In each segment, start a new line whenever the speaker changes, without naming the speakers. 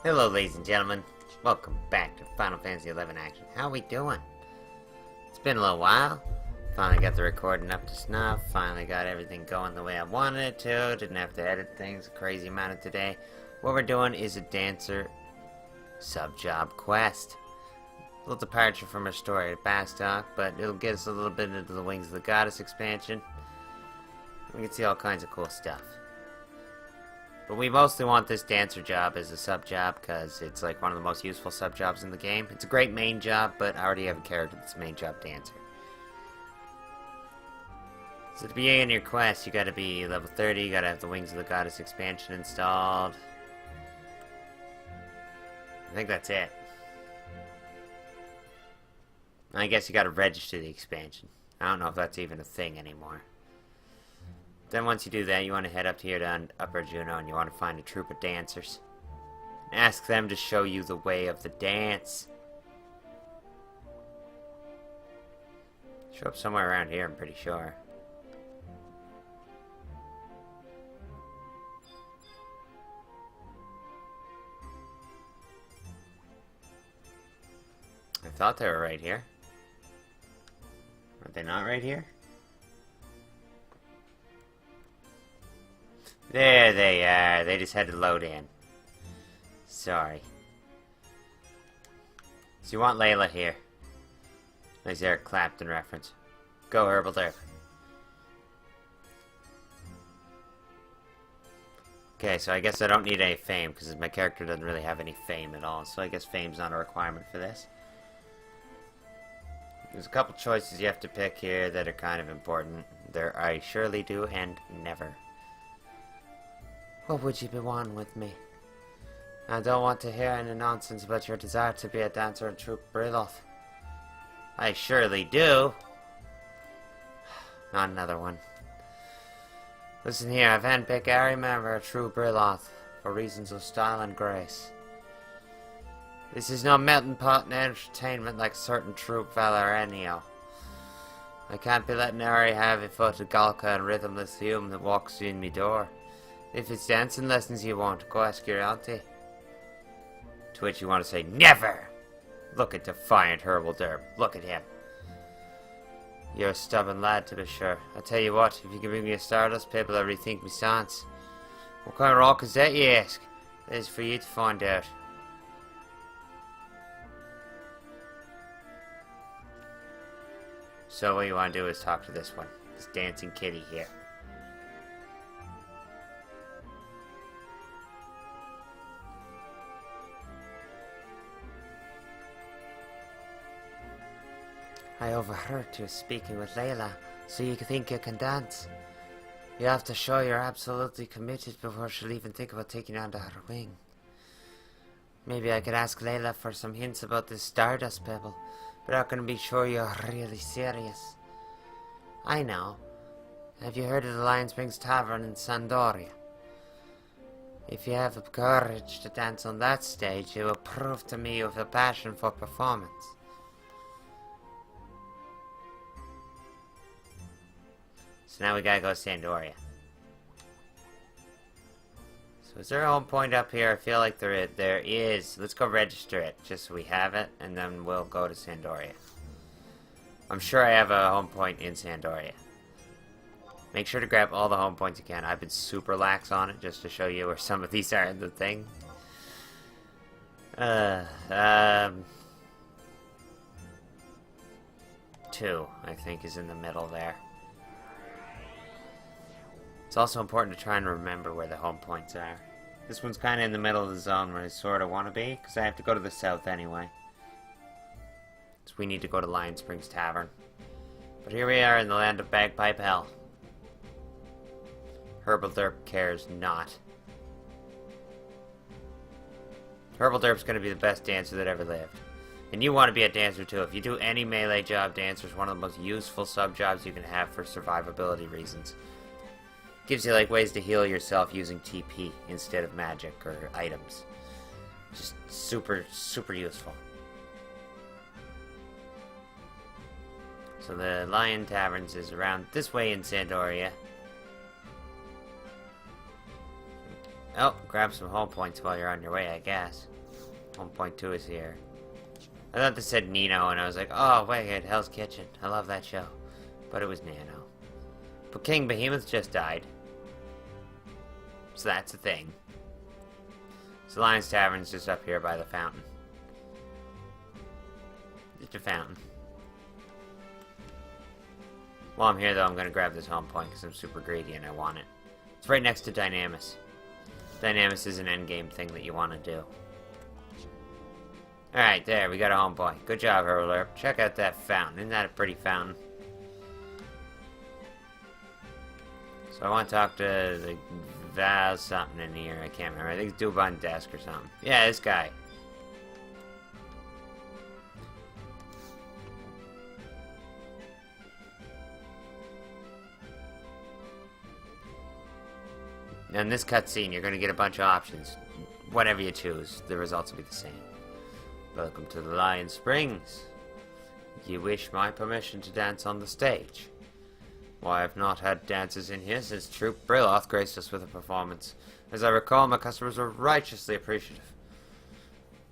Hello, ladies and gentlemen. Welcome back to Final Fantasy XI Action. How we doing? It's been a little while. Finally got the recording up to snuff. Finally got everything going the way I wanted it to. Didn't have to edit things a crazy amount of today. What we're doing is a dancer sub-job quest. A little departure from our story at Bastok, but it'll get us a little bit into the Wings of the Goddess expansion. We can see all kinds of cool stuff. But we mostly want this dancer job as a sub-job because it's like one of the most useful sub-jobs in the game. It's a great main job, but I already have a character that's a main job dancer. So to begin your quest, you gotta be level 30, you gotta have the Wings of the Goddess expansion installed. I think that's it. I guess you gotta register the expansion. I don't know if that's even a thing anymore. Then once you do that, you want to head up here to Upper Juno and you want to find a troupe of dancers. And ask them to show you the way of the dance. Show up somewhere around here, I'm pretty sure. I thought they were right here. Are they not right here? There they are. They just had to load in. Sorry. So you want Laila here. Nice Eric Clapton reference. Go, Hurblederp. Okay, so I guess I don't need any fame, because my character doesn't really have any fame at all. So I guess fame's not a requirement for this. There's a couple choices you have to pick here that are kind of important. There I surely do and never. What would you be wanting with me? I don't want to hear any nonsense about your desire to be a dancer in Troupe Brilioth. I surely do. Not another one. Listen here, I've handpicked every member of Troupe Brilioth for reasons of style and grace. This is no melting pot and entertainment like certain Troupe Valerenio. I can't be letting every heavy-footed Galka and rhythmless human that walks in me door. If it's dancing lessons you want, go ask your auntie. To which you want to say, never! Look at defiant Hurblederp. Look at him. You're a stubborn lad, to be sure. I tell you what, if you can bring me a Stardust Pebble, I'll rethink me stance. What kind of rock is that, you ask? That is for you to find out. So what you want to do is talk to this one. This dancing kitty here. I overheard you speaking with Laila, so you think you can dance. You have to show you're absolutely committed before she'll even think about taking you under her wing. Maybe I could ask Laila for some hints about this Stardust Pebble, but I'm gonna be sure you're really serious. I know. Have you heard of the Lion Springs Tavern in Sandoria? If you have the courage to dance on that stage, it will prove to me you have a passion for performance. So now we gotta go to Sandoria. So is there a home point up here? I feel like there is. Let's go register it, just so we have it, and then we'll go to Sandoria. I'm sure I have a home point in Sandoria. Make sure to grab all the home points you can. I've been super lax on it, just to show you where some of these are in the thing. 2, I think, is in the middle there. It's also important to try and remember where the home points are. This one's kind of in the middle of the zone where I sort of want to be, because I have to go to the south anyway. So we need to go to Lion Springs Tavern. But here we are in the land of Bagpipe Hell. Hurblederp cares not. Hurblederp's going to be the best dancer that ever lived. And you want to be a dancer too. If you do any melee job, dancer is one of the most useful sub-jobs you can have for survivability reasons. Gives you like ways to heal yourself using TP instead of magic or items. Just super, super useful. So the Lion Taverns is around this way in Sandoria. Oh, grab some home points while you're on your way, I guess. Home point 2 is here. I thought this said Nino, and I was like, oh, wait, Hell's Kitchen. I love that show. But it was Nano. But King Behemoth just died. So that's a thing. So Lion's Tavern's just up here by the fountain. Just a fountain. While I'm here, though, I'm going to grab this home point because I'm super greedy and I want it. It's right next to Dynamis. Dynamis is an endgame thing that you want to do. Alright, there, we got a home point. Good job, Hurblederp. Check out that fountain. Isn't that a pretty fountain? So I want to talk to the Val something in here. I can't remember. I think it's Dubon Desk or something. Yeah, this guy. Now in this cutscene, you're going to get a bunch of options. Whatever you choose, the results will be the same. Welcome to the Lion Springs. You wish my permission to dance on the stage? Why, I've not had dancers in here since Troupe Brilioth graced us with a performance. As I recall, my customers were righteously appreciative.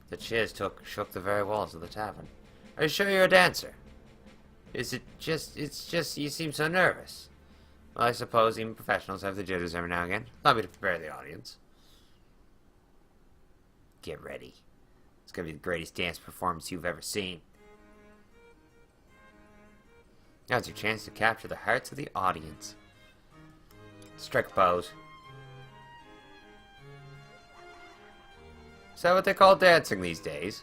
The cheers shook the very walls of the tavern. Are you sure you're a dancer? It's just, you seem so nervous. Well, I suppose even professionals have the jitters every now and again. Allow me to prepare the audience. Get ready. It's gonna be the greatest dance performance you've ever seen. Now's your chance to capture the hearts of the audience. Strike a pose. Is that what they call dancing these days?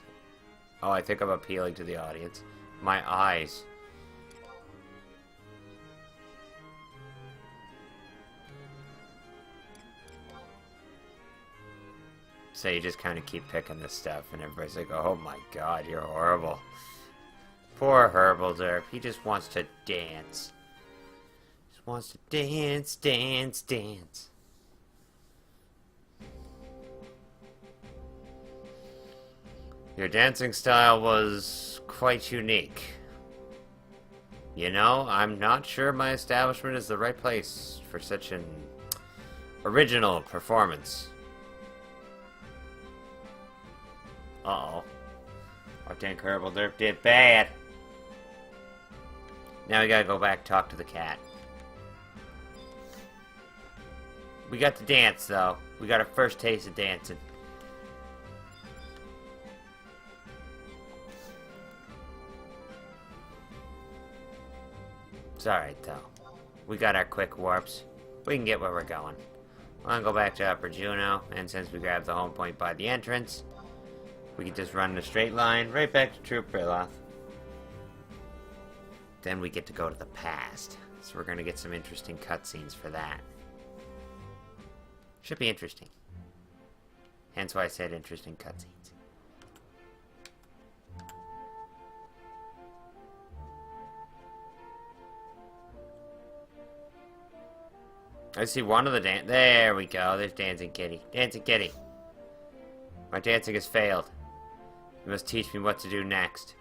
Oh, I think I'm appealing to the audience. My eyes. So you just kind of keep picking this stuff, and everybody's like, oh my god, you're horrible. Poor Hurblederp, he just wants to dance. Just wants to dance, dance, dance. Your dancing style was quite unique. You know, I'm not sure my establishment is the right place for such an original performance. Uh-oh. I think Hurblederp did bad. Now we gotta go back talk to the cat. We got to dance, though. We got our first taste of dancing. It's alright, though. We got our quick warps. We can get where we're going. We're gonna go back to Upper Juno, and since we grabbed the home point by the entrance, we can just run in a straight line right back to Troupe Brilioth. Then we get to go to the past. So we're gonna get some interesting cutscenes for that. Should be interesting. Hence why I said interesting cutscenes. I see one of the there we go. There's Dancing Kitty. Dancing Kitty. My dancing has failed. You must teach me what to do next.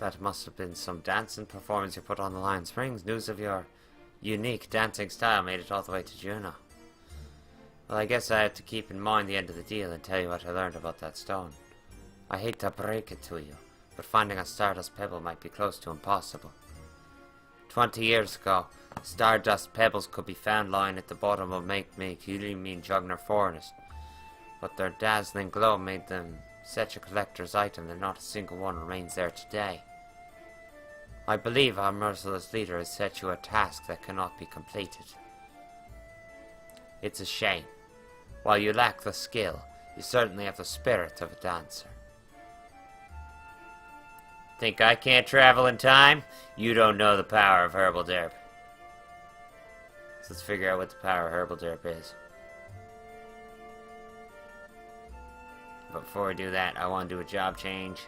That must have been some dancing performance you put on the Lion Springs. News of your unique dancing style made it all the way to Juno. Well, I guess I have to keep in mind the end of the deal and tell you what I learned about that stone. I hate to break it to you, but finding a Stardust Pebble might be close to impossible. 20 years ago, Stardust Pebbles could be found lying at the bottom of Make-Mean Jugner Forest, but their dazzling glow made them such a collector's item that not a single one remains there today. I believe our merciless leader has set you a task that cannot be completed. It's a shame. While you lack the skill, you certainly have the spirit of a dancer. Think I can't travel in time? You don't know the power of Hurblederp. So let's figure out what the power of Hurblederp is. But before we do that, I want to do a job change.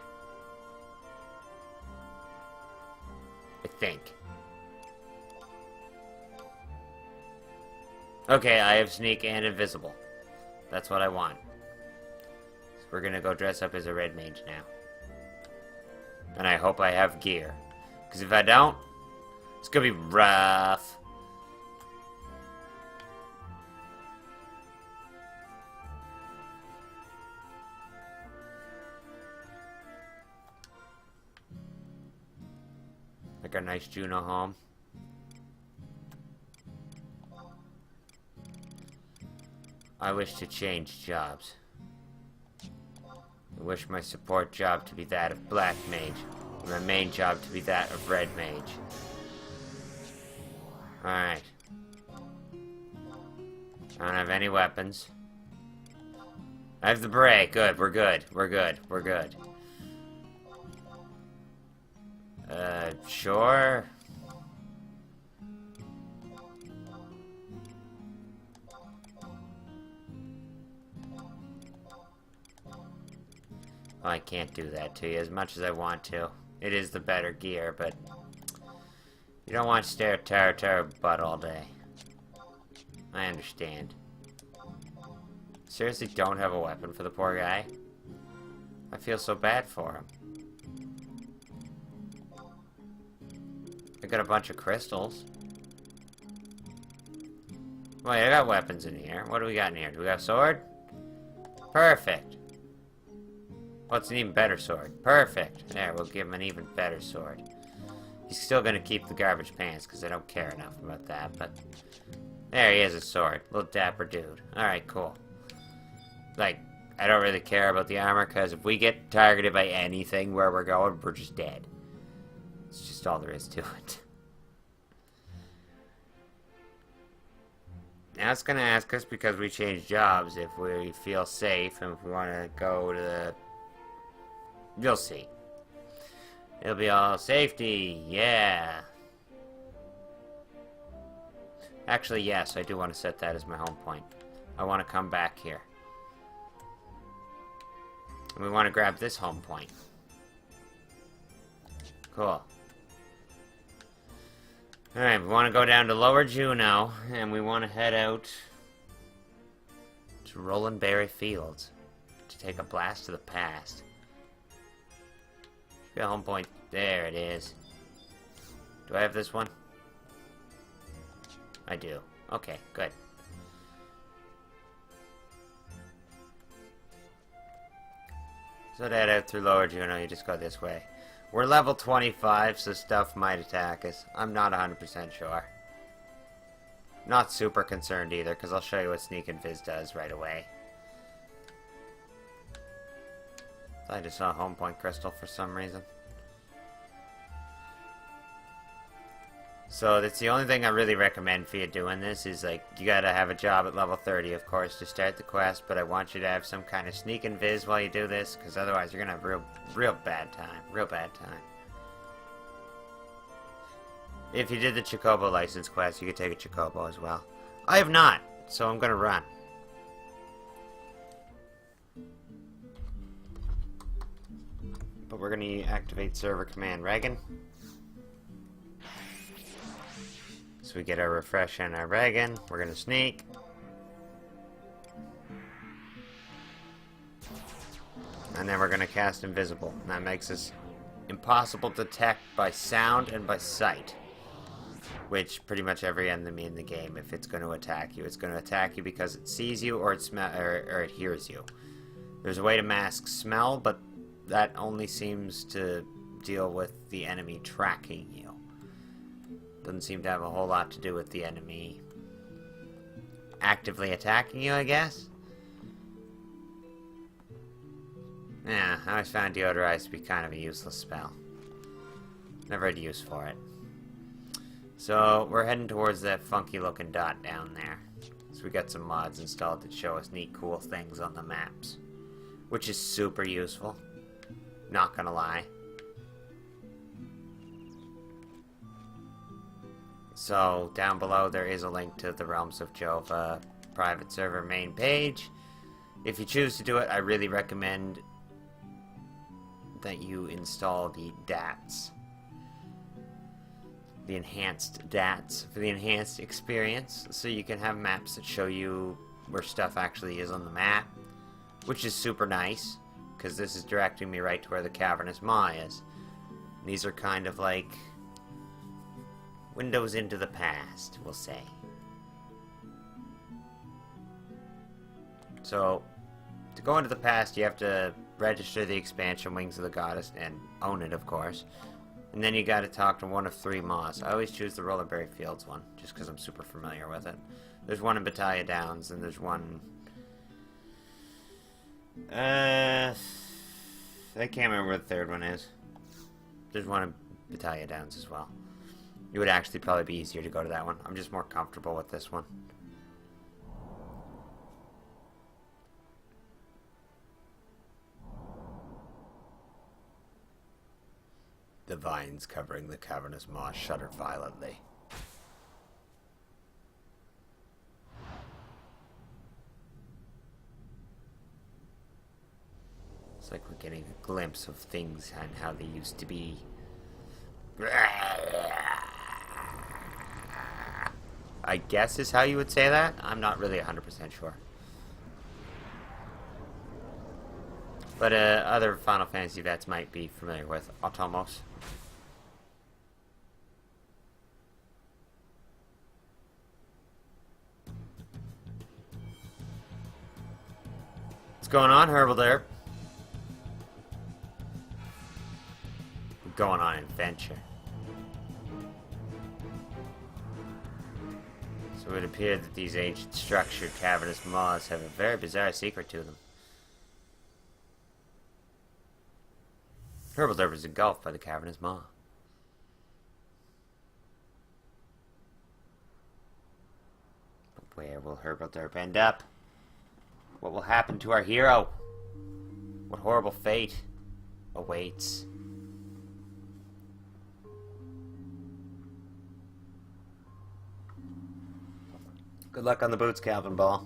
I think. Okay, I have sneak and invisible. That's what I want. So we're gonna go dress up as a red mage now. And I hope I have gear. Because if I don't, it's gonna be rough. Like our nice Juno home. I wish to change jobs. I wish my support job to be that of Black Mage, and my main job to be that of Red Mage. Alright. I don't have any weapons. I have the beret. Good, we're good. We're good. We're good. Sure. Well, I can't do that to you as much as I want to. It is the better gear, but you don't want to stare at Tara butt all day. I understand. Seriously, don't have a weapon for the poor guy? I feel so bad for him. I got a bunch of crystals. Wait, I got weapons in here. What do we got in here? Do we got a sword? Perfect. What's an even better sword? Perfect. There, we'll give him an even better sword. He's still gonna keep the garbage pants because I don't care enough about that, but there he is, a sword. Little dapper dude. Alright, cool. Like, I don't really care about the armor because if we get targeted by anything where we're going, we're just dead. It's just all there is to it. Now it's gonna ask us, because we changed jobs, if we feel safe and if we want to go to the... You'll see. It'll be all safety, yeah. Actually, yes, I do want to set that as my home point. I want to come back here. And we want to grab this home point. Cool. Alright, we want to go down to Lower Juno, and we want to head out to Roland Berry Fields to take a blast to the past. Got home point. There it is. Do I have this one? I do. Okay, good. So to head out through Lower Juno, you just go this way. We're level 25, so stuff might attack us. I'm not 100% sure. Not super concerned either, because I'll show you what Sneak and Viz does right away. I just saw a home point crystal for some reason. So that's the only thing I really recommend for you doing this is, like, you gotta have a job at level 30, of course, to start the quest, but I want you to have some kind of sneak and viz while you do this, because otherwise you're gonna have real bad time. Real bad time. If you did the Chocobo license quest, you could take a Chocobo as well. I have not, so I'm gonna run. But we're gonna activate server command Regan. So we get our refresh and our Regan. We're gonna sneak. And then we're gonna cast invisible. And that makes us impossible to detect by sound and by sight. Which pretty much every enemy in the game, if it's gonna attack you, it's gonna attack you because it sees you or it hears you. There's a way to mask smell, but that only seems to deal with the enemy tracking you. Doesn't seem to have a whole lot to do with the enemy actively attacking you, I guess? Yeah, I always found Deodorize to be kind of a useless spell. Never had use for it. So, we're heading towards that funky looking dot down there. So we got some mods installed that show us neat cool things on the maps. Which is super useful. Not gonna lie. So, down below there is a link to the Realms of Jova private server main page. If you choose to do it, I really recommend that you install the DATs. The enhanced DATs for the enhanced experience, so you can have maps that show you where stuff actually is on the map, which is super nice, because this is directing me right to where the Cavernous Maw is. And these are kind of like Windows into the past, we'll say. So, to go into the past, you have to register the expansion Wings of the Goddess and own it, of course. And then you gotta talk to one of 3 Maws. I always choose the Hurblederp Fields one, just because I'm super familiar with it. There's one in Battaglia Downs, and there's one... I can't remember what the 3rd one is. There's one in Battaglia Downs as well. It would actually probably be easier to go to that one. I'm just more comfortable with this one. The vines covering the cavernous moss shudder violently. It's like we're getting a glimpse of things and how they used to be. I guess is how you would say that. I'm not really 100% sure. But other Final Fantasy vets might be familiar with Automos. What's going on, Hurblederp? We're going on an adventure. So it would appear that these ancient structured cavernous maws have a very bizarre secret to them. Hurblederp is engulfed by the cavernous maw. But where will Hurblederp end up? What will happen to our hero? What horrible fate awaits? Good luck on the boots, Calvin Ball.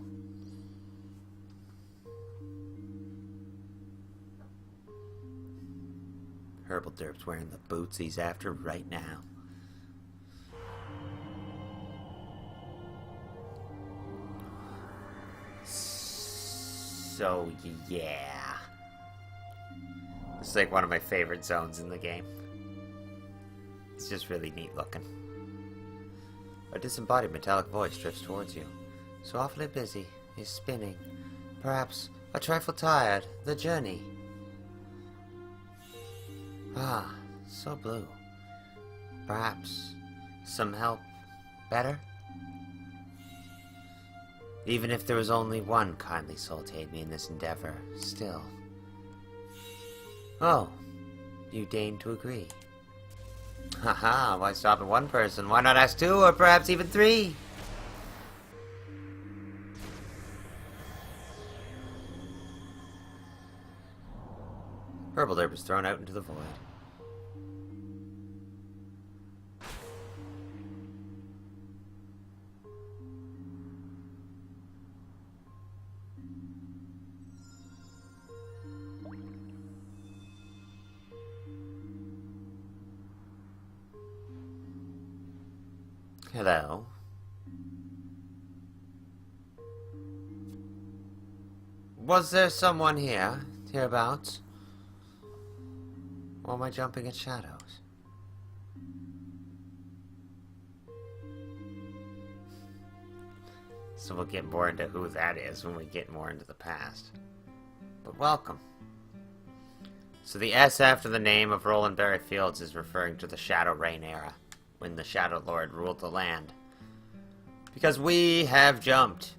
Hurblederp's wearing the boots he's after right now. So, yeah. This is like one of my favorite zones in the game. It's just really neat looking. A disembodied metallic voice drifts towards you. So awfully busy, he's spinning. Perhaps a trifle tired, the journey. Ah, so blue. Perhaps some help better? Even if there was only one kindly soul to aid me in this endeavor, still. Oh, you deign to agree. Haha, why stop at one person? Why not ask 2 or perhaps even 3? Hurblederp is thrown out into the void. Hello. Was there someone here, hereabouts? Or am I jumping at shadows? So we'll get more into who that is when we get more into the past. But welcome. So the S after the name of Hurblederp Fields is referring to the Shadow Reign era, when the Shadow Lord ruled the land. Because we have jumped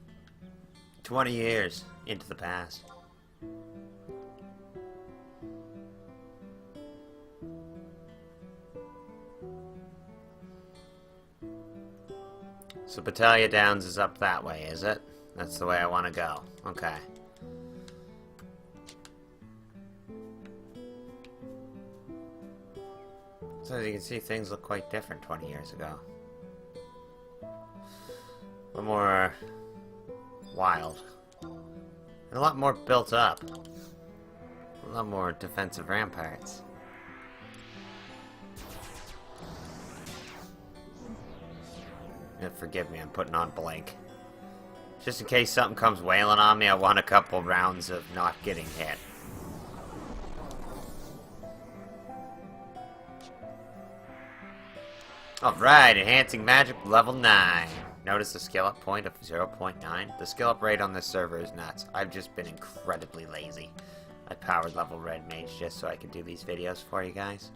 20 years into the past. So Battaglia Downs is up that way, is it? That's the way I want to go. Okay. So as you can see, things look quite different 20 years ago. A little more wild. And a lot more built up. A lot more defensive ramparts. And forgive me, I'm putting on blank. Just in case something comes wailing on me, I want a couple rounds of not getting hit. Alright, enhancing magic level 9. Notice the skill up point of 0.9. The skill up rate on this server is nuts. I've just been incredibly lazy. I powered level red mage just so I could do these videos for you guys.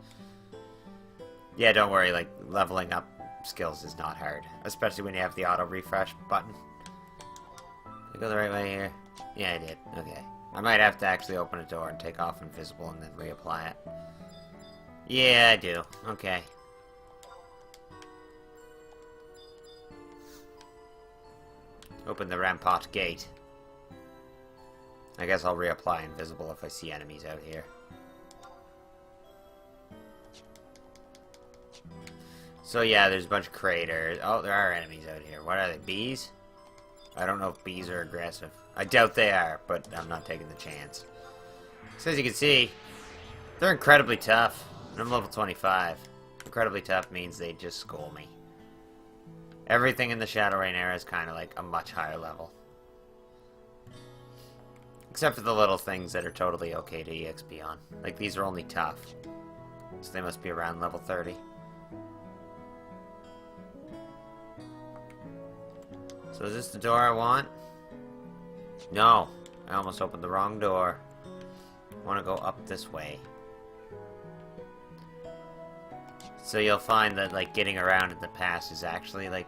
Yeah, don't worry, like, leveling up skills is not hard. Especially when you have the auto refresh button. Did I go the right way here? Yeah, I did. Okay. I might have to actually open a door and take off invisible and then reapply it. Yeah, I do. Okay. Open the rampart gate. I guess I'll reapply invisible if I see enemies out here. So yeah, there's a bunch of craters. Oh, there are enemies out here. What are they, bees? I don't know if bees are aggressive. I doubt they are, but I'm not taking the chance. So as you can see, they're incredibly tough. And I'm level 25. Incredibly tough means they just school me. Everything in the Shadowrain era is kind of like a much higher level. Except for the little things that are totally okay to EXP on. Like, these are only tough. So they must be around level 30. So is this the door I want? No. I almost opened the wrong door. I want to go up this way. So you'll find that, like, getting around in the past is actually, like,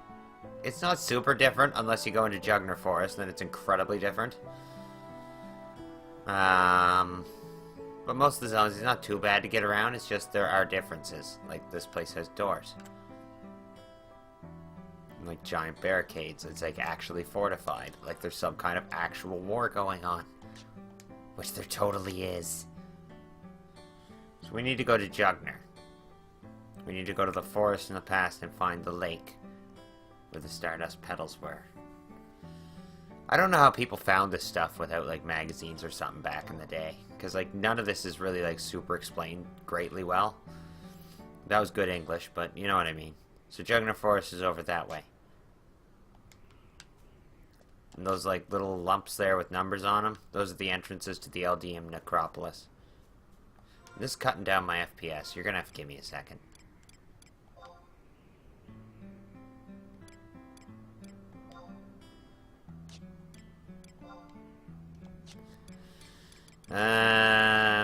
it's not super different unless you go into Jugner Forest, then it's incredibly different. But most of the zones is not too bad to get around, it's just there are differences. Like, this place has doors. Like, giant barricades. It's, like, actually fortified. Like, there's some kind of actual war going on. Which there totally is. So we need to go to Jugner. We need to go to the forest in the past and find the lake where the Stardust petals were. I don't know how people found this stuff without, like, magazines or something back in the day. Because, like, none of this is really, like, super explained greatly well. That was good English, but you know what I mean. So Jugner Forest is over that way. And those, like, little lumps there with numbers on them, those are the entrances to the Eldium Necropolis. This is cutting down my FPS. You're gonna have to give me a second.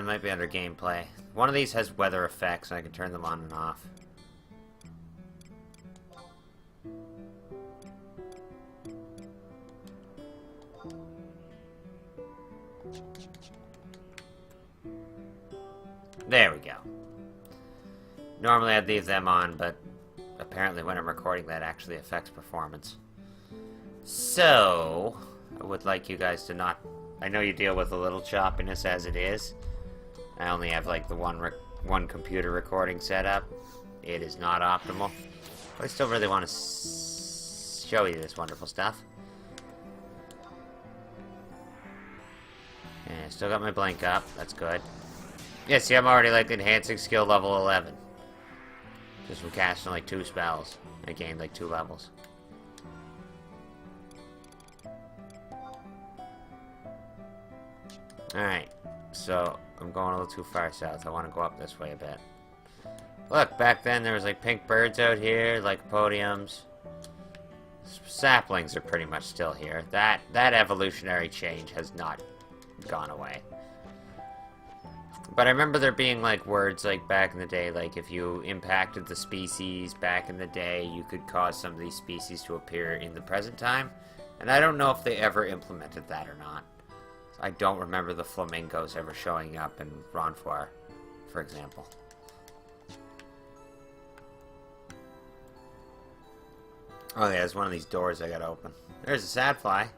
Might be under gameplay. One of these has weather effects, so I can turn them on and off. There we go. Normally I'd leave them on, but apparently when I'm recording that actually affects performance. So, I would like you guys to not... I know you deal with a little choppiness as it is. I only have like the one computer recording set up. It is not optimal. But I still really want to show you this wonderful stuff. And I still got my blink up. That's good. Yeah, see, I'm already like enhancing skill level 11. Just from casting like 2 spells. I gained like 2 levels. Alright, so I'm going a little too far south. I want to go up this way a bit. Look, back then there was like pink birds out here, like podiums. Saplings are pretty much still here. That evolutionary change has not gone away. But I remember there being like words like back in the day, like if you impacted the species back in the day, you could cause some of these species to appear in the present time. And I don't know if they ever implemented that or not. I don't remember the flamingos ever showing up in Ronfoir, for example. Oh yeah, there's one of these doors I gotta open. There's a sad fly.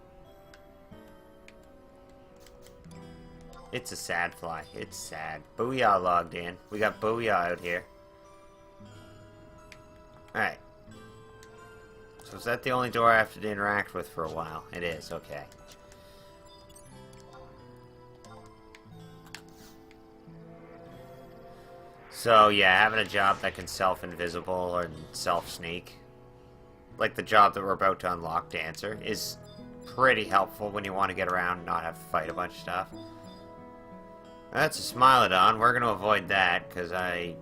It's a sad fly. It's sad. Booyah logged in. We got Booyah out here. Alright. So is that the only door I have to interact with for a while? It is, okay. So yeah, having a job that can self-invisible or self-sneak, like the job that we're about to unlock, Dancer, is pretty helpful when you want to get around and not have to fight a bunch of stuff. That's a Smilodon. We're going to avoid that, because I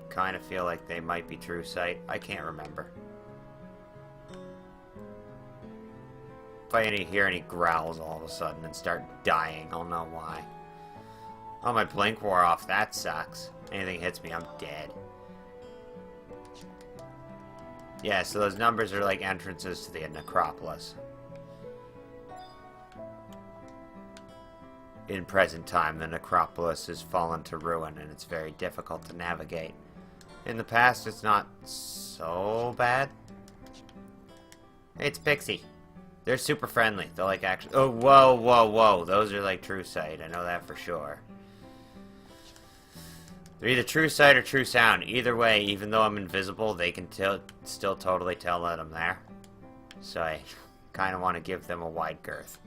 kind of feel like they might be true sight. I can't remember. If I hear any growls all of a sudden and start dying, I'll know why. Oh, my blink wore off. That sucks. Anything hits me, I'm dead. Yeah, so those numbers are like entrances to the necropolis. In present time, the necropolis has fallen to ruin and it's very difficult to navigate. In the past, it's not so bad. Hey, it's Pixie. They're super friendly. They're like actually... Oh, whoa, whoa, whoa. Those are like true sight. I know that for sure. They're either true sight or true sound. Either way, even though I'm invisible, they can still totally tell that I'm there. So I kind of want to give them a wide girth.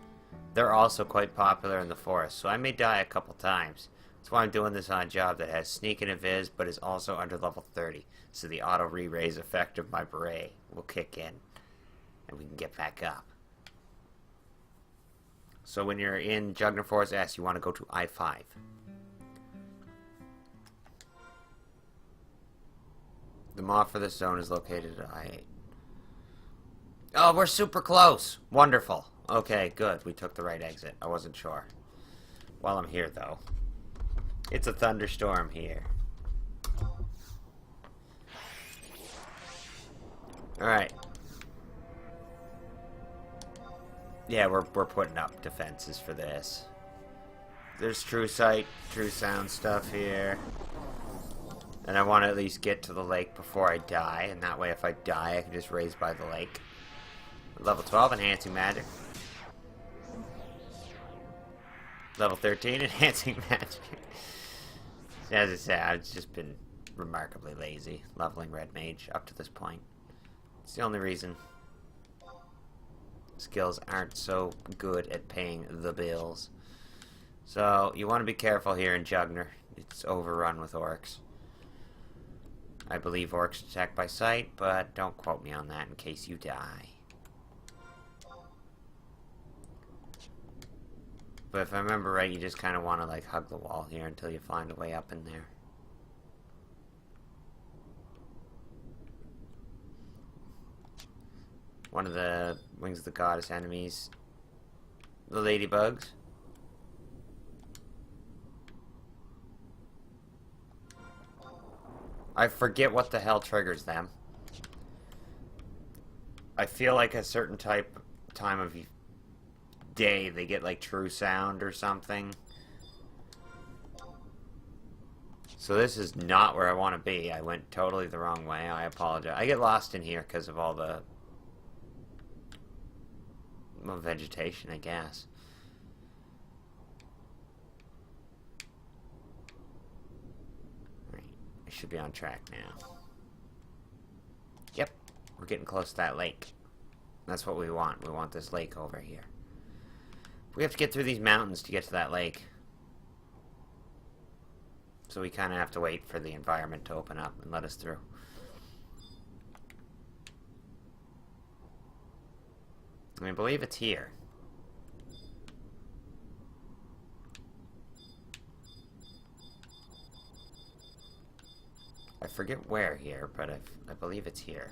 They're also quite popular in the forest, so I may die a couple times. That's why I'm doing this on a job that has sneak and invis, but is also under level 30. So the auto re-raise effect of my beret will kick in. And we can get back up. So when you're in Jugner Forest S, you want to go to I-5. The mob for this zone is located at I-8. Oh, we're super close! Wonderful. Okay, good. We took the right exit. I wasn't sure. While I'm here, though. It's a thunderstorm here. Alright. Yeah, we're putting up defenses for this. There's true sight, true sound stuff here. And I want to at least get to the lake before I die, and that way if I die I can just raise by the lake. Level 12, Enhancing Magic. Level 13, Enhancing Magic. As I said, I've just been remarkably lazy leveling Red Mage up to this point. It's the only reason skills aren't so good at paying the bills. So, you want to be careful here in Jugner. It's overrun with orcs. I believe orcs attack by sight, but don't quote me on that in case you die. But if I remember right, you just kind of want to like hug the wall here until you find a way up in there. One of the Wings of the Goddess enemies, the ladybugs. I forget what the hell triggers them. I feel like a certain time of day they get like true sound or something. So this is not where I want to be. I went totally the wrong way. I apologize. I get lost in here because of all the vegetation, I guess. Right. I should be on track now. Yep. We're getting close to that lake. That's what we want. We want this lake over here. We have to get through these mountains to get to that lake. So we kind of have to wait for the environment to open up and let us through. I believe it's here. I forget where here, but I believe it's here.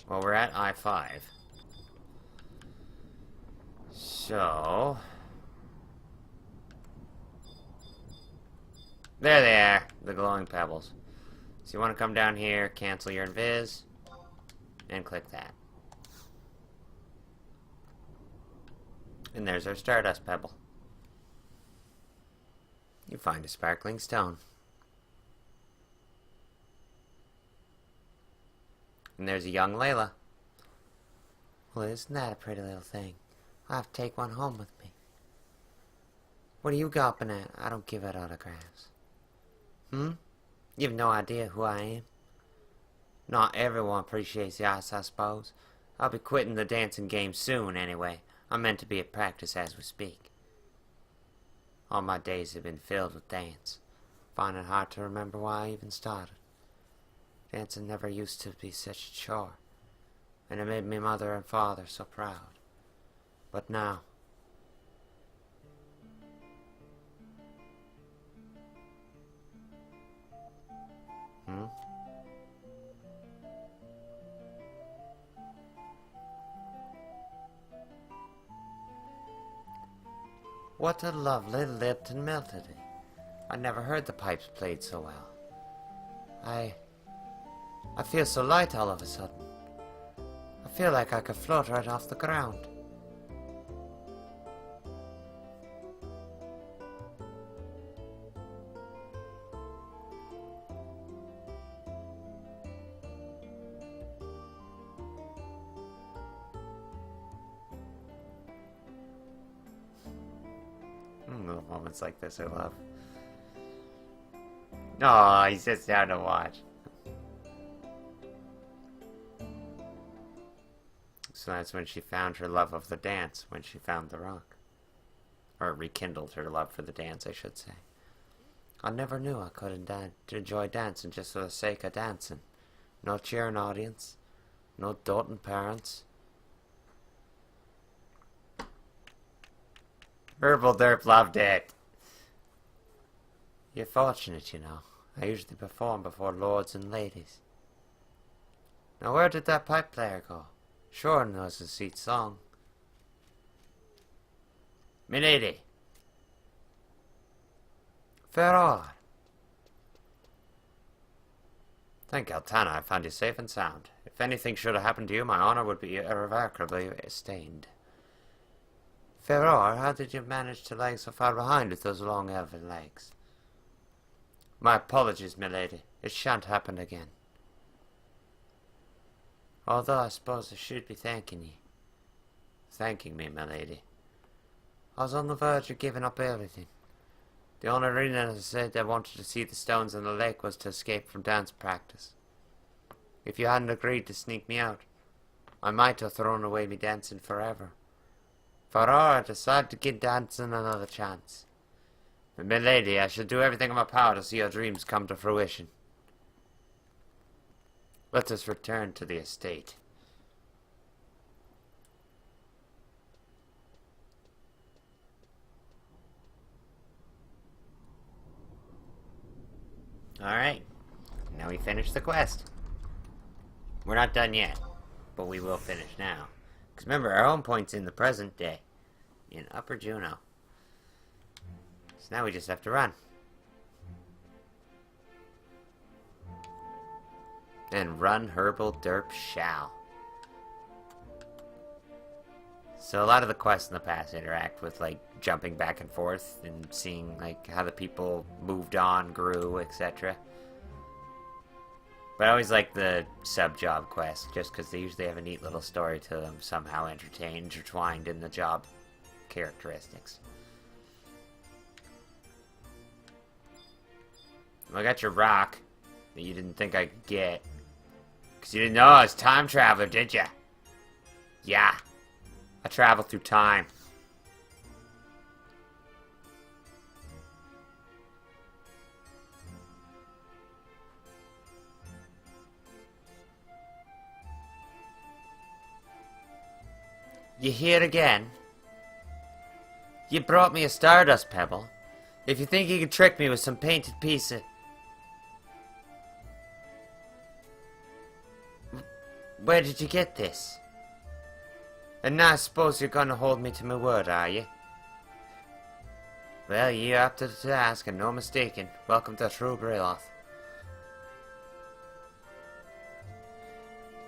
Well, we're at I-5. So... there they are, the glowing pebbles. So you want to come down here, cancel your invis, and click that. And there's our Stardust Pebble. You find a sparkling stone. And there's a young Laila. Well, isn't that a pretty little thing? I'll have to take one home with me. What are you gawping at? I don't give out autographs. You have no idea who I am. Not everyone appreciates the ice, I suppose. I'll be quitting the dancing game soon, anyway. I'm meant to be at practice as we speak. All my days have been filled with dance. Find it hard to remember why I even started. Dancing never used to be such a chore, and it made me mother and father so proud. But now... What a lovely Lipton melody. I never heard the pipes played so well. I feel so light all of a sudden. I feel like I could float right off the ground. Little moments like this I love. Oh, he sits down to watch. So that's when she found her love of the dance, when she found the rock. Or rekindled her love for the dance, I should say. I never knew I could enjoy dancing just for the sake of dancing. No cheering audience, no doting parents. Hurblederp loved it. You're fortunate, you know. I usually perform before lords and ladies. Now where did that pipe player go? Sure knows his sweet song. Milady. Ferrar. Thank Altana I found you safe and sound. If anything should have happened to you, my honor would be irrevocably stained. Ferrar, how did you manage to lag so far behind with those long elven legs? My apologies, milady. It shan't happen again. Although I suppose I should be thanking you. Thanking me, milady. I was on the verge of giving up everything. The only reason I said I wanted to see the stones in the lake was to escape from dance practice. If you hadn't agreed to sneak me out, I might have thrown away me dancing forever. Ferrar, I decided to give dancing another chance. But milady, I shall do everything in my power to see your dreams come to fruition. Let us return to the estate. Alright, now we finish the quest. We're not done yet, but we will finish now. Because remember, our home point's in the present day, in Upper Juno. So now we just have to run. And run Hurblederp shall. So a lot of the quests in the past interact with, like, jumping back and forth and seeing, like, how the people moved on, grew, etc. But I always like the sub-job quests, just because they usually have a neat little story to them, somehow intertwined in the job characteristics. Well, I got your rock that you didn't think I could get. Because you didn't know I was time traveler, did ya? Yeah. I travel through time. You here again? You brought me a stardust pebble. If you think you can trick me with some painted piece of... Where did you get this? And now I suppose you're gonna hold me to my word, are you? Well, you're up to the task and no mistaking. Welcome to Troupe Brilioth.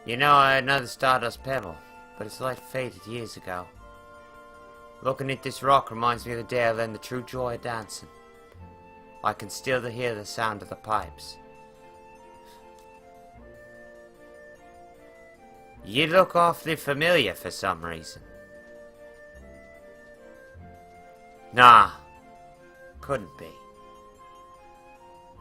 You know, I had another stardust pebble, but its light faded years ago. Looking at this rock reminds me of the day I learned the true joy of dancing. I can still hear the sound of the pipes. You look awfully familiar for some reason. Nah, couldn't be.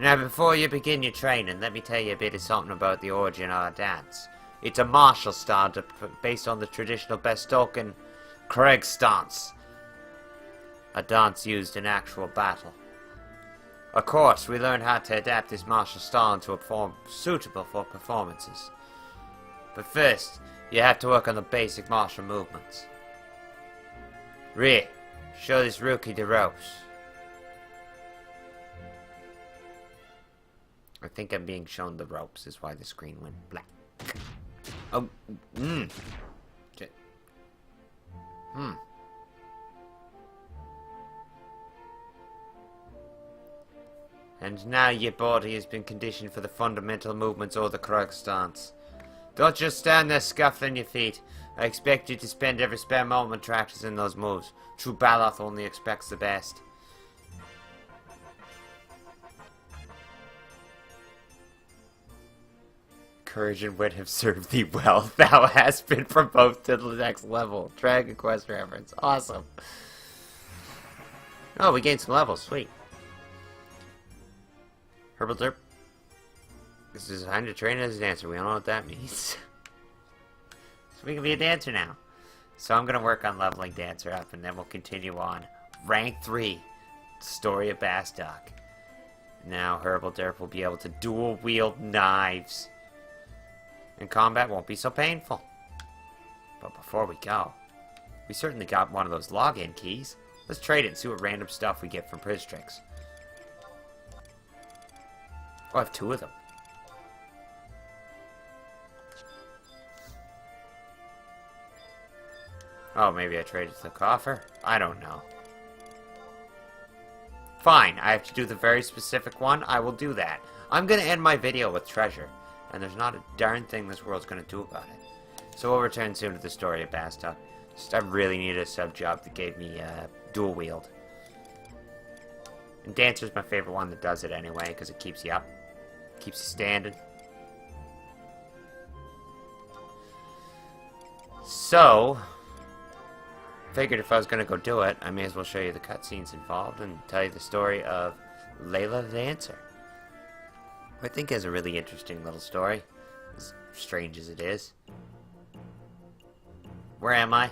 Now, before you begin your training, let me tell you a bit of something about the origin of our dance. It's a martial style based on the traditional Bestoken Craig stance, a dance used in actual battle. Of course, we learned how to adapt this martial style into a form suitable for performances. But first, you have to work on the basic martial movements. Ray, show this rookie the ropes. I think I'm being shown the ropes, is why the screen went black. Oh, And now your body has been conditioned for the fundamental movements or the correct stance. Don't just stand there scuffling your feet. I expect you to spend every spare moment practicing those moves. Troupe Brilioth only expects the best. Courage and wit have served thee well. Thou hast been promoted to the next level. Dragon Quest reference. Awesome. Oh, we gained some levels. Sweet. Hurblederp. This is designed to train as a dancer. We all know what that means. So we can be a dancer now. So I'm going to work on leveling Dancer up, and then we'll continue on. Rank 3. Story of Bastok. Now Hurblederp will be able to dual wield knives. And combat won't be so painful. But before we go, we certainly got one of those login keys. Let's trade it and see what random stuff we get from Pristrix. Oh, I have 2 of them. Oh, maybe I traded the coffer? I don't know. Fine, I have to do the very specific one. I will do that. I'm going to end my video with treasure. And there's not a darn thing this world's going to do about it. So we'll return soon to the story of Bastok. Just I really needed a sub job that gave me dual wield. And Dancer's my favorite one that does it anyway, because it keeps you up. Keeps you standing. So, figured if I was going to go do it, I may as well show you the cutscenes involved and tell you the story of Laila the Dancer. I think has a really interesting little story, as strange as it is. Where am I?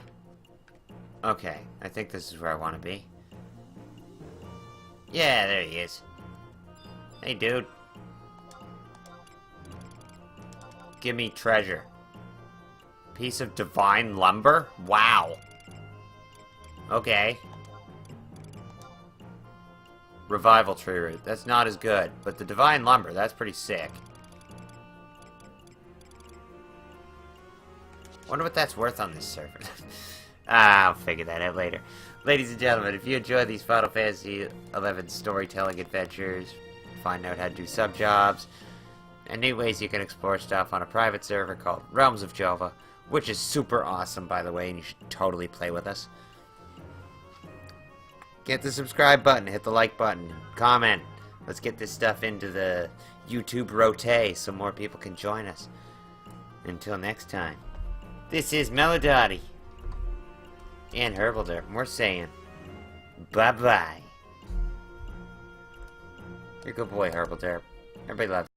Okay, I think this is where I want to be. Yeah, there he is. Hey, dude. Give me treasure. Piece of divine lumber? Wow. Okay. Revival tree root. That's not as good. But the divine lumber, that's pretty sick. Wonder what that's worth on this server. I'll figure that out later. Ladies and gentlemen, if you enjoy these Final Fantasy XI storytelling adventures, find out how to do sub-jobs, and new ways you can explore stuff on a private server called Realms of Jova, which is super awesome, by the way, and you should totally play with us. Hit the subscribe button, hit the like button, comment. Let's get this stuff into the YouTube rotate so more people can join us. Until next time, this is Melodotty and Hurblederp, and we're saying bye-bye. You're a good boy, Hurblederp. Everybody loves you.